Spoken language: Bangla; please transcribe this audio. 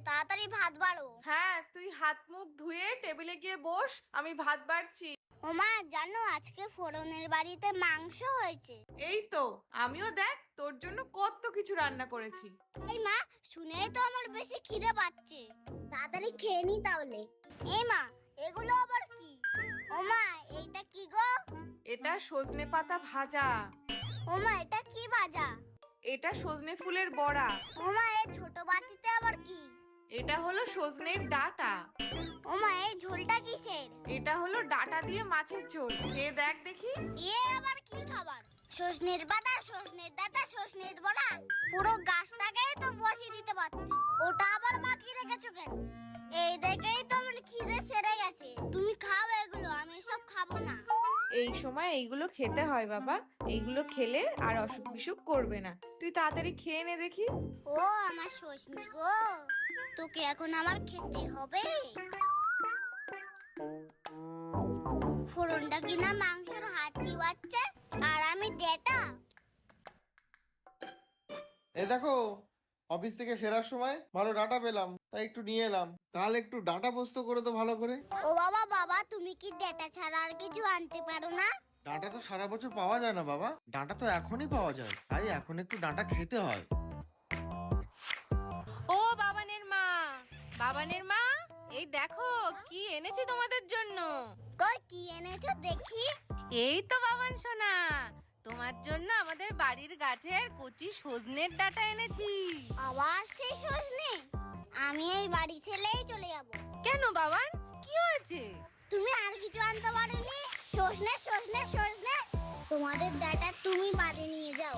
তাড়াতাড়ি ভাত বাড়ো। হ্যাঁ, তুই হাত মুখ ধুয়ে টেবিলে গিয়ে বস, আমি ভাত বাড়ছি। ওমা, জানো আজকে ফোড়নের বাড়িতে মাংস হয়েছে। এই তো, আমিও দেখ তোর জন্য কত কিছু রান্না করেছি। এই মা, শুনেই তো আমার বেশি খিদে পাচ্ছে। তাড়াতাড়ি খেয়ে নি তাহলে। এই মা, এগুলো আবার কি? ওমা, এইটা কি গো? এটা সজনে পাতা ভাজা। ওমা, এটা কি ভাজা? এটা সজনে ফুলের বড়া। ওমা, এই ছোট বাটিতে আবার কি? এটা হলো সজনের ডাঁটা। ওমা, এই ঝোলটা কিসের? এটা হলো ডাঁটা দিয়ে মাছের ঝোল, খেয়ে দেখ দেখি। এ আবার কি খাবার? সজনের পাতা, সজনের ডাঁটা, সজনের বড়া, পুরো গাছটাকে তো বসিয়ে দিতে পারতে। ওটা আবার বাকি রেখেছো কেন? এই দেখেই তো আমার খিদে সেরে গেছে। তুমি খাও এগুলো, আমি সব খাবো না। এই সময় এইগুলো খেতে হয় বাবা, এইগুলো খেলে আর অসুখ বিসুখ করবে না। তুই তাড়াতাড়ি খেয়ে নে দেখি। ও আমার সজনি গো, তোকে এখন আমার খেতে হবে। ফোড়নটা কিনা মাংসের হাত চিবাচ্ছে, আর আমি ডেটা। এই দেখো, অফিস থেকে ফেরার সময় ভালো ডাটা পেলাম, তাই একটু নিয়ে এলাম। কাল একটু ডাটা পোস্ত করে তো ভালো করে। ও বাবা বাবা, তুমি কি ডেটা ছাড়া আর কিছু আনতে পারো না? ডাটা তো সারা বছর পাওয়া যায় না বাবা, ডাটা তো এখনই পাওয়া যায়, তাই এখন একটু ডাটা খেতে হয়। ও বাবানের মা, বাবানের মা, এই দেখো কি এনেছি তোমাদের জন্য। কই, কি এনেছো দেখি? এই তো বাবান সোনা, তোমার জন্য আমাদের বাড়ির গাছের কচি সজনের ডাঁটা এনেছি। আবার সেই সজনে? আমি এই বাড়ি ছেড়েই চলে যাব। কেন বাবান, কি হয়েছে? তুমি আর কিছু আনতে পারোনি? সজনে সজনে সজনে, তোমাদের ডাটা তুমি বাড়ি নিয়ে যাও।